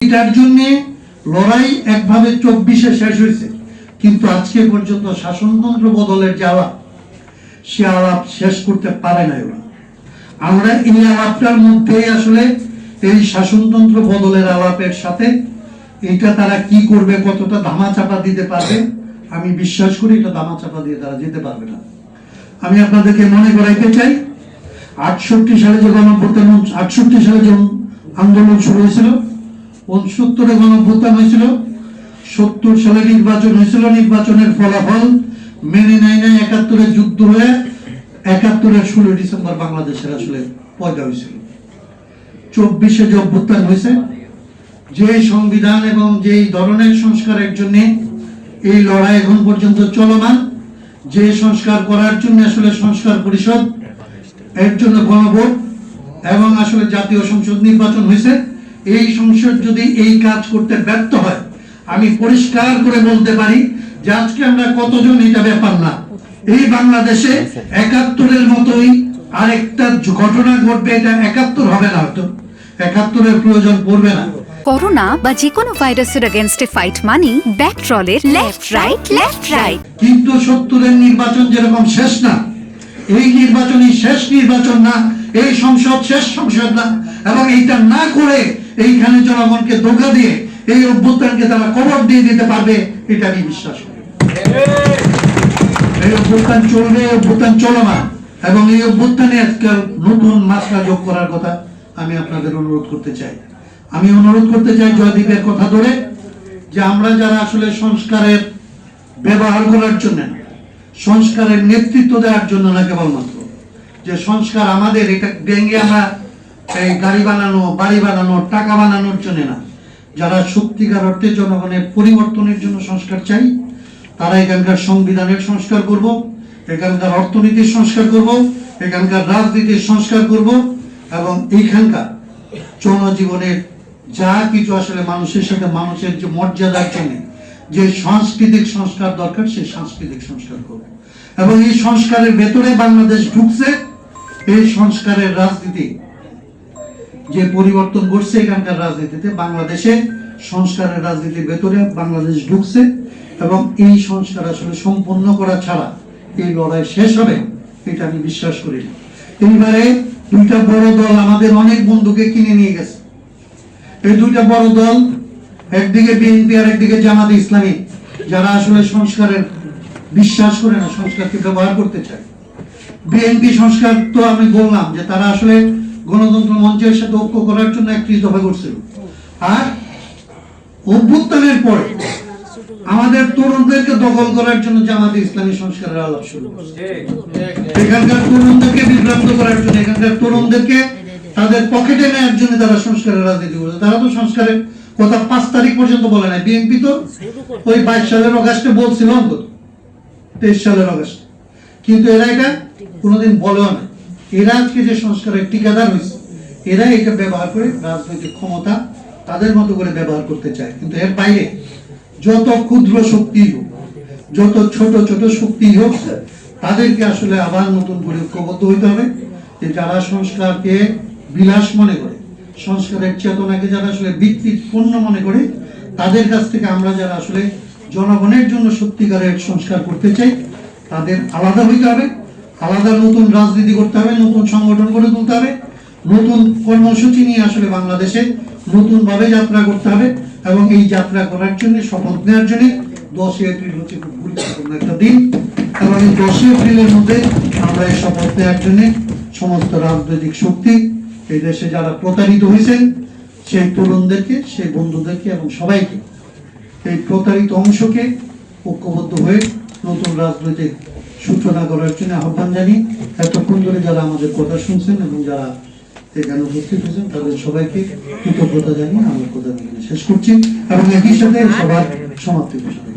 এটার জন্য লড়াই একভাবে 24-এ শেষ হয়েছে, কিন্তু আজকে পর্যন্ত শাসনতন্ত্র বদলের যে আলাপ, সে আলাপ শেষ করতে পারে নাই ওরা। আমরা এই আলাপটার মধ্যে আসলে এই শাসনতন্ত্র বদলের আলাপের সাথে এটা তারা কি করবে, কতটা ধামাচাপা দিতে পারবে, আমি বিশ্বাস করি এটা ধামাচাপা দিয়ে তারা যেতে পারবে না। আমি আপনাদেরকে মনে করাইতে চাই, 68 সালে যে গণঅভ্যুত্থান, 68 সালে যে আন্দোলন শুরু হয়েছিল, 69-এ গণঅভ্যুত্থান হয়েছিল, 70 সালে নির্বাচন হয়েছিল, নির্বাচনের ফলাফল মেনে নেয় নাই, 71-এ যুদ্ধ হয়ে 71-এর 16 ডিসেম্বর বাংলাদেশের আসলে পয়দা হয়েছিল। 24-এ যে অভ্যুত্থান হয়েছে, যে সংবিধান এবং যে ধরনের সংস্কারের জন্য এই লড়াই এখন পর্যন্ত চলমান, যে সংস্কার করার জন্য আসলে সংস্কার পরিষদ, এর জন্য গণভোট এবং আসলে জাতীয় সংসদ নির্বাচন হয়েছে, এই সংসদ যদি এই কাজ করতে ব্যর্থ হয়, আমি পরিষ্কার করে বলতে পারি যে আজকে আমরা কতজন এটা ব্যাপার না, এই বাংলাদেশে 71-এর মতোই আরেকটা ঘটনা ঘটবে। এটা 71 হবে না, হয়তো 71-এর প্রয়োজন পড়বে না। করোনা বা যে কোনো ভাইরাসের এগেইনস্টে ফাইট মানি ব্যাকট্রলের লেফট রাইট। কিন্তু 70-এর নির্বাচন যেরকম শেষ না, এই নির্বাচনই শেষ নির্বাচন না, এই সংসদ শেষ সংসদ না, এবং এইটা না করে এইখানে জনগণকে ধোঁকা দিয়ে এই অভ্যুত্থানকে তারা কবর দিয়ে দিতে পারবে, এটা আমি বিশ্বাস করি। এই অভ্যুত্থান চলবে, অভ্যুত্থান চলমান, এবং এই অভ্যুত্থানে আজকাল নতুন মাত্রা যোগ করার কথা আমি আপনাদের অনুরোধ করতে চাই। আমি অনুরোধ করতে চাই জয়দীপের কথা ধরে, যে আমরা যারা আসলে সংস্কারের ব্যবহার করার জন্য, সংস্কারের নেতৃত্ব দেওয়ার জন্য না, কেবলমাত্র যে সংস্কার আমাদের এটা ভেঙে আমরা এই গাড়ি বানানো, বাড়ি বানানো, টাকা বানানোর জন্য না, যারা সত্যিকার অর্থে জনগণের পরিবর্তনের জন্য সংস্কার চাই, তারা এখানকার সংবিধানের সংস্কার করব, এখানকার অর্থনীতির সংস্কার করব, এখানকার রাজনীতির সংস্কার করব, এবং এইখানকার জনজীবনের যা কিছু আসলে মানুষের সাথে মানুষের যে মর্যাদার জন্য যে সাংস্কৃতিক সংস্কার দরকার, সেই সাংস্কৃতিক সংস্কার করব। এবং এই সংস্কারের ভেতরে বাংলাদেশ ঢুকছে, এই সংস্কারের রাজনীতি যে পরিবর্তন করছে এখানকার রাজনীতিতে, বাংলাদেশে সংস্কারের রাজনীতির ভেতরে বাংলাদেশ ঢুকছে, এবং এই সংস্কার আসলে সম্পন্ন করা ছাড়া এই লড়াই শেষ হবে এটা আমি বিশ্বাস করি না। এইবারে দুইটা বড় দল আমাদের অনেক বন্ধুকে কিনে নিয়ে গেছে। এই দুইটা বড় দল, একদিকে বিএনপি আর একদিকে জামাতে ইসলামী, যারা আসলে সংস্কারের বিশ্বাস করে না, সংস্কারকে ব্যবহার করতে চায়। বিএনপি সংস্কার তো আমি বললাম যে তারা আসলে গণতন্ত্র মঞ্চের সাথে ঐক্য করার জন্য 31 দফা করছিল, আর অভ্যুত্থানের পরে আমাদের তরুণদেরকে দখল করার জন্য জামাতে ইসলামী সংস্কারের আলাপ শুরু করছে। এখানকার তরুণদেরকে বিভ্রান্ত করার জন্য, এখানকার তরুণদেরকে তাদের পকেটে নেওয়ার জন্য তারা সংস্কারের রাজনীতি করছে। তারা তো সংস্কারের কথা 5 তারিখ পর্যন্ত বলে নাই। বিএনপি তো ওই 22 সালের অগাস্টে বলছিল, অন্তত 23 সালের অগাস্টে, কিন্তু এরা এটা কোনোদিন বলেও না। এরা আজকে যে সংস্কারের ঠিকাদার হয়েছে, এরা এটা ব্যবহার করে রাজনৈতিক ক্ষমতা তাদের মতো করে ব্যবহার করতে চায়। কিন্তু এর বাইরে যত ক্ষুদ্র শক্তি হোক, যত ছোট ছোট শক্তি হোক, তাদেরকে আসলে আবার নতুন করে ঐক্যবদ্ধ হইতে হবে। যে যারা সংস্কারকে বিলাস মনে করে, সংস্কারের চেতনাকে যারা আসলে বিকৃত পণ্য মনে করে, তাদের কাছ থেকে আমরা যারা আসলে জনগণের জন্য সত্যিকারের সংস্কার করতে চাই, তাদের আলাদা হইতে হবে, আলাদা নতুন রাজনীতি করতে হবে, নতুন সংগঠন গড়ে তুলতে হবে, নতুন কর্মসূচি নিয়ে আসলে বাংলাদেশে নতুন ভাবে যাত্রা করতে হবে। এবং এই যাত্রা করার জন্য, শপথ নেওয়ার জন্য 10 এপ্রিল হচ্ছে খুব গুরুত্বপূর্ণ একটা দিন, এবং এই 10 এপ্রিলের মধ্যে আমরা এই শপথ নেওয়ার জন্য সমস্ত রাজনৈতিক শক্তি, এই দেশে যারা প্রতারিত হয়েছেন, সেই তরুণদেরকে, সেই বন্ধুদেরকে এবং সবাইকে, এই প্রতারিত অংশকে ঐক্যবদ্ধ হয়ে নতুন রাজনৈতিক সূচনা করার জন্য আহ্বান জানি। এতক্ষণ ধরে যারা আমাদের কথা শুনছেন এবং যারা এখানে উপস্থিত হয়েছেন, তাদের সবাইকে কৃতজ্ঞতা জানিয়ে আমার কথা শেষ করছি, এবং একই সাথে সবার সমাপ্তি ঘোষণা।